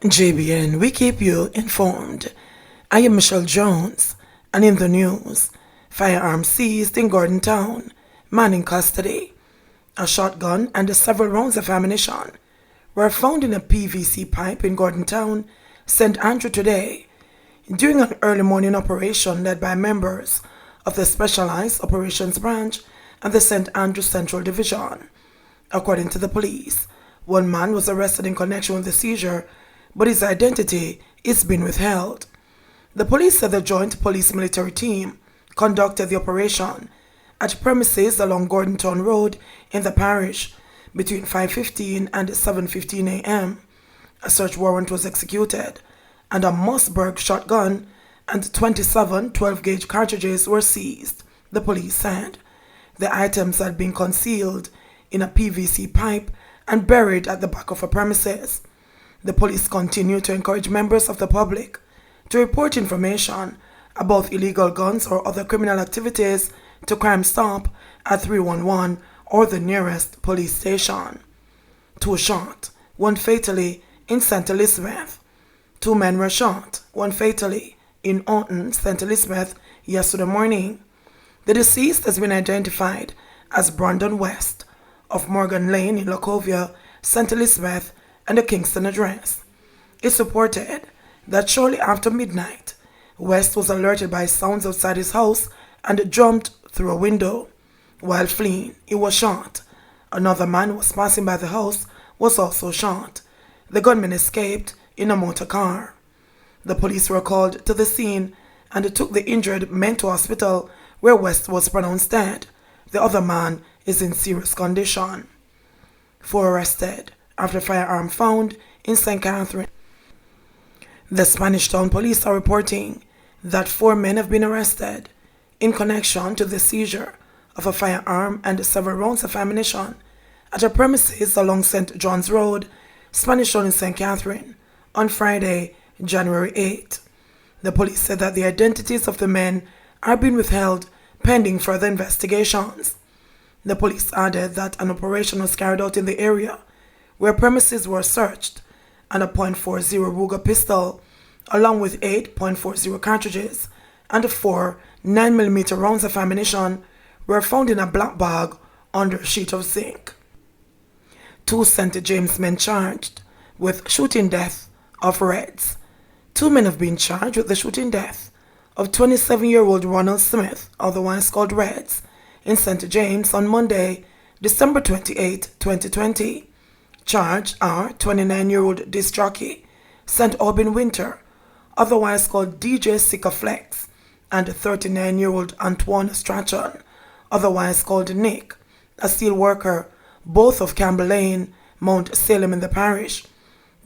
JBN, we keep you informed. I am Michelle Jones, and in the news, firearms seized in Gordon Town, man in custody. A shotgun and several rounds of ammunition were found in a PVC pipe in Gordon Town, St. Andrew today, during an early morning operation led by members of the Specialized Operations Branch and the St. Andrew Central Division. According to the police, one man was arrested in connection with the seizure, but his identity is being withheld. The police said the joint police-military team conducted the operation at premises along Gordon Town Road in the parish between 5:15 and 7:15 a.m. A search warrant was executed, and a Mossberg shotgun and 27 12-gauge cartridges were seized, the police said. The items had been concealed in a PVC pipe and buried at the back of a premises. The police continue to encourage members of the public to report information about illegal guns or other criminal activities to Crime Stop at 311 or the nearest police station. 2 shot, 1 fatally in St. Elizabeth. 2 men were shot, 1 fatally in Orton, St. Elizabeth yesterday morning. The deceased has been identified as Brandon West of Morgan Lane in Locovia, St. Elizabeth, and the Kingston address. It's reported that shortly after midnight, West was alerted by sounds outside his house and jumped through a window. While fleeing, he was shot. Another man who was passing by the house was also shot. The gunman escaped in a motor car. The police were called to the scene and took the injured men to hospital where West was pronounced dead. The other man is in serious condition. 4 arrested after firearm found in St. Catherine. The Spanish Town police are reporting that 4 men have been arrested in connection to the seizure of a firearm and several rounds of ammunition at a premises along St. John's Road, Spanish Town in St. Catherine, on Friday, January 8. The police said that the identities of the men are being withheld pending further investigations. The police added that an operation was carried out in the area where premises were searched and a .40 Ruger pistol along with 8.40 cartridges and 4 9mm rounds of ammunition were found in a black bag under a sheet of zinc. 2 St. James men charged with shooting death of Reds. 2 men have been charged with the shooting death of 27-year-old Ronald Smith, otherwise called Reds, in St. James on Monday, December 28, 2020. Charged are 29-year-old disc jockey St. Aubin Winter, otherwise called DJ Sikaflex, and 39-year-old Antoine Strachan, otherwise called Nick, a steel worker, both of Campbell Lane, Mount Salem in the parish.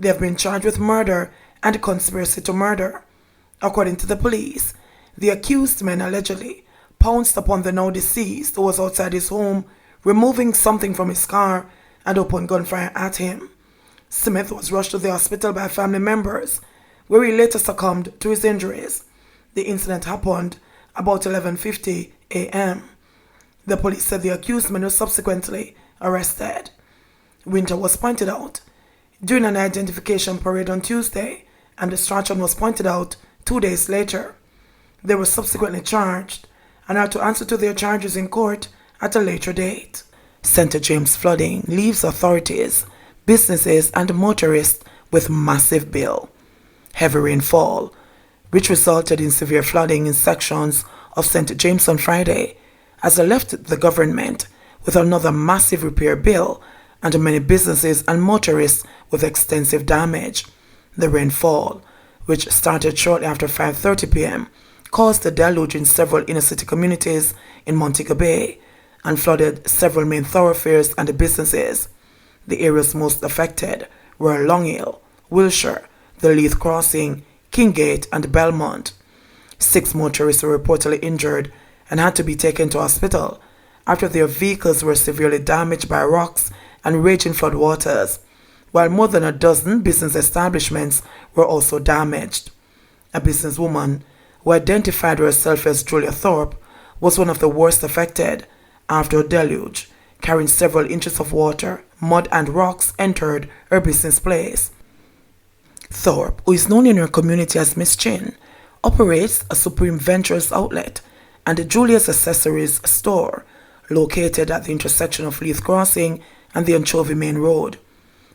They have been charged with murder and conspiracy to murder. According to the police, the accused men allegedly pounced upon the now deceased who was outside his home, removing something from his car and opened gunfire at him. Smith was rushed to the hospital by family members, where he later succumbed to his injuries. The incident happened about 11:50 a.m. The police said the accused man was subsequently arrested. Winter was pointed out during an identification parade on Tuesday, and the Strachan was pointed out 2 days later. They were subsequently charged and are to answer to their charges in court at a later date. St. James flooding leaves authorities, businesses and motorists with massive bill. Heavy rainfall, which resulted in severe flooding in sections of St. James on Friday, has left the government with another massive repair bill and many businesses and motorists with extensive damage. The rainfall, which started shortly after 5:30 p.m., caused a deluge in several inner-city communities in Montego Bay and flooded several main thoroughfares and businesses. The areas most affected were Long Hill, Wilshire, the Leith Crossing, Kingate, and Belmont. 6 motorists were reportedly injured and had to be taken to hospital after their vehicles were severely damaged by rocks and raging floodwaters, while more than a dozen business establishments were also damaged. A businesswoman, who identified herself as Julia Thorpe, was one of the worst affected after a deluge carrying several inches of water, mud and rocks entered her business place. Thorpe, who is known in her community as Miss Chin, operates a Supreme Ventures outlet and a Julia's Accessories store located at the intersection of Leith Crossing and the Anchovy Main Road.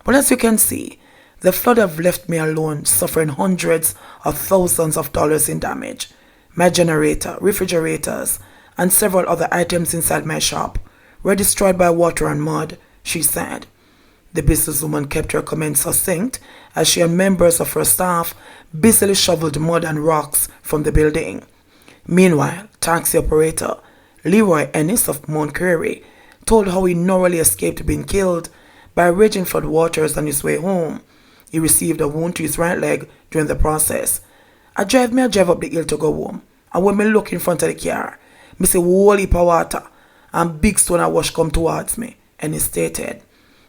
But as you can see, the flood have left me alone, suffering hundreds of thousands of dollars in damage. My generator, refrigerators, and several other items inside my shop were destroyed by water and mud, she said. The businesswoman kept her comments succinct as she and members of her staff busily shoveled mud and rocks from the building. Meanwhile, taxi operator Leroy Ennis of Mount Curry told how he narrowly escaped being killed by raging flood waters on his way home. He received a wound to his right leg during the process. I drive up the hill to go home, and when me look in front of the car, me see whole heap of water and big stone of wash come towards me, and he stated.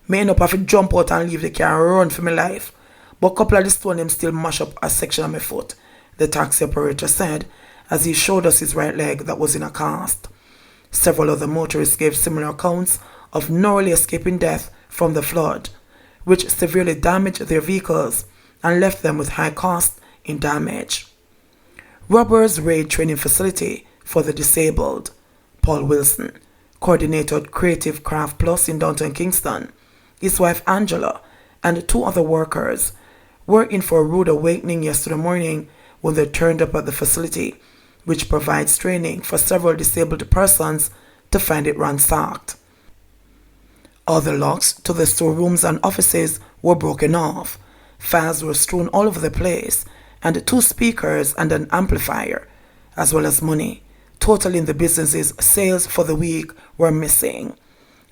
Me end up have to jump out and leave the car and run for my life, but a couple of the stone them still mash up a section of my foot, the taxi operator said as he showed us his right leg that was in a cast. Several other motorists gave similar accounts of narrowly escaping death from the flood, which severely damaged their vehicles and left them with high costs in damage. Robbers raid training facility for the disabled. Paul Wilson, coordinator at Creative Craft Plus in downtown Kingston, his wife Angela, and 2 other workers were in for a rude awakening yesterday morning when they turned up at the facility, which provides training for several disabled persons, to find it ransacked. All the locks to the storerooms and offices were broken off, files were strewn all over the place, and 2 speakers and an amplifier, as well as money, totaling the business's sales for the week, were missing.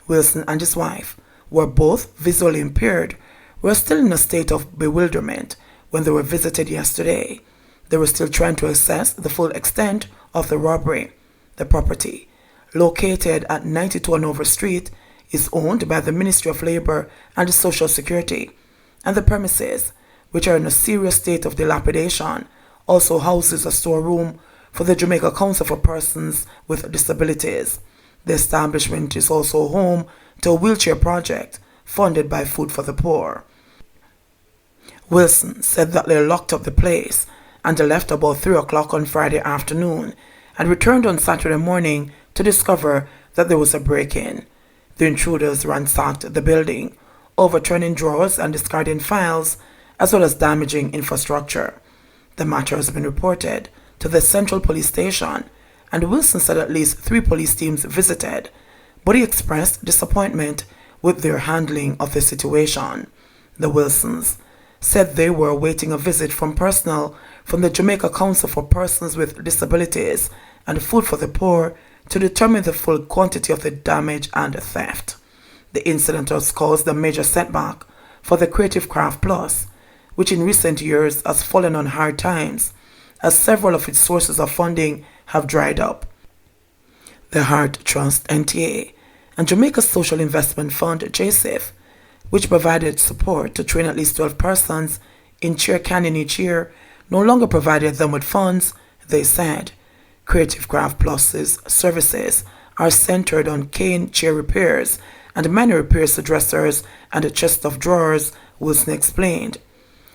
Wilson and his wife, were both visually impaired, were still in a state of bewilderment when they were visited yesterday. They were still trying to assess the full extent of the robbery. The property, located at 92 Hanover Street, is owned by the Ministry of Labour and Social Security, and the premises, which are in a serious state of dilapidation, also houses a storeroom for the Jamaica Council for Persons with Disabilities. The establishment is also home to a wheelchair project funded by Food for the Poor. Wilson said that they locked up the place and left about 3 o'clock on Friday afternoon and returned on Saturday morning to discover that there was a break-in. The intruders ransacked the building, overturning drawers and discarding files, as well as damaging infrastructure. The matter has been reported to the Central Police Station, and Wilson said at least 3 police teams visited, but he expressed disappointment with their handling of the situation. The Wilsons said they were awaiting a visit from personnel from the Jamaica Council for Persons with Disabilities and Food for the Poor to determine the full quantity of the damage and theft. The incident has caused a major setback for the Creative Craft Plus, which in recent years has fallen on hard times as several of its sources of funding have dried up. The Heart Trust NTA and Jamaica's Social Investment Fund JSIF, which provided support to train at least 12 persons in chair canning each year, no longer provided them with funds, they said. Creative Craft Plus's services are centered on cane chair repairs and minor repairs to dressers and a chest of drawers, Wilson explained.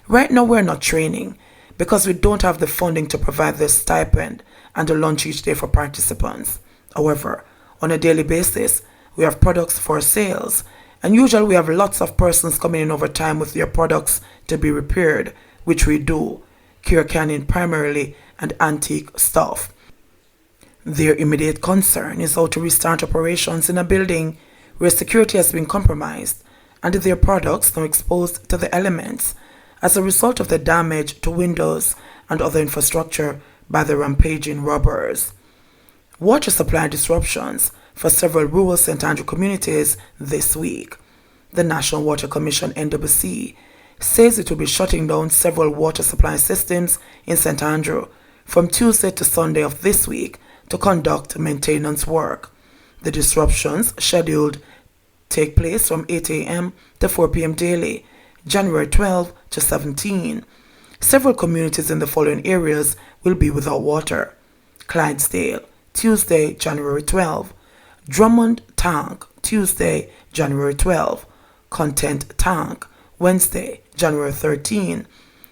Right now we're not training because we don't have the funding to provide the stipend and a lunch each day for participants. However, on a daily basis, we have products for sales, and usually we have lots of persons coming in over time with their products to be repaired, which we do, cure canning primarily and antique stuff. Their immediate concern is how to restart operations in a building where security has been compromised and their products now exposed to the elements as a result of the damage to windows and other infrastructure by the rampaging robbers. Water supply disruptions for several rural St. Andrew communities this week. The National Water Commission NWC says it will be shutting down several water supply systems in St. Andrew from Tuesday to Sunday of this week to conduct maintenance work. The disruptions scheduled take place from 8 a.m. to 4 p.m. daily, January 12 to 17. Several communities in the following areas will be without water: Clydesdale, Tuesday, January 12. Drummond Tank, Tuesday, January 12. Content Tank, Wednesday, January 13.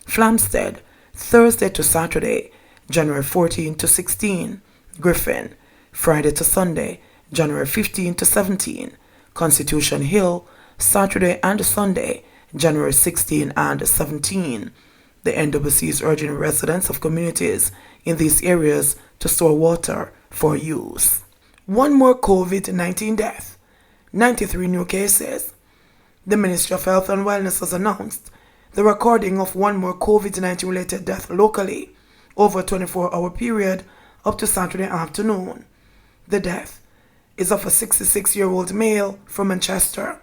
Flamstead, Thursday to Saturday, January 14 to 16. Griffin, Friday to Sunday, January 15 to 17. Constitution Hill, Saturday and Sunday, January 16 and 17. The NWC is urging residents of communities in these areas to store water for use. One more COVID-19 death, 93 new cases. The Ministry of Health and Wellness has announced the recording of one more COVID-19 related death locally over a 24-hour period up to Saturday afternoon. The death is of a 66-year-old male from Manchester.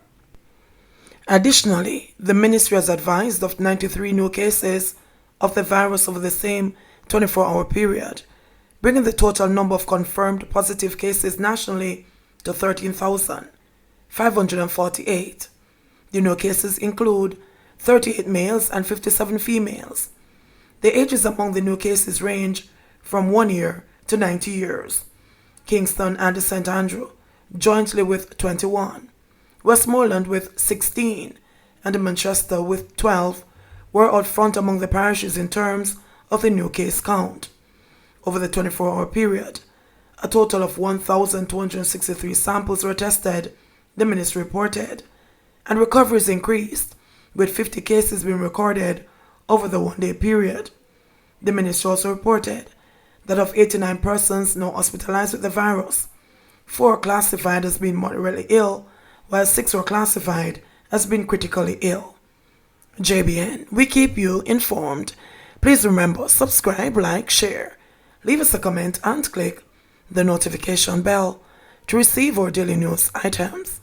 Additionally, the ministry has advised of 93 new cases of the virus over the same 24-hour period, bringing the total number of confirmed positive cases nationally to 13,548. The new cases include 38 males and 57 females. The ages among the new cases range from 1 year to 90 years. Kingston and St. Andrew jointly with 21. Westmoreland with 16 and Manchester with 12 were out front among the parishes in terms of the new case count. Over the 24-hour period, a total of 1,263 samples were tested, the ministry reported, and recoveries increased, with 50 cases being recorded over the one-day period. The ministry also reported that of 89 persons now hospitalized with the virus, 4 are classified as being moderately ill, while 6 were classified as being critically ill. JBN, we keep you informed. Please remember, subscribe, like, share, leave us a comment and click the notification bell to receive our daily news items.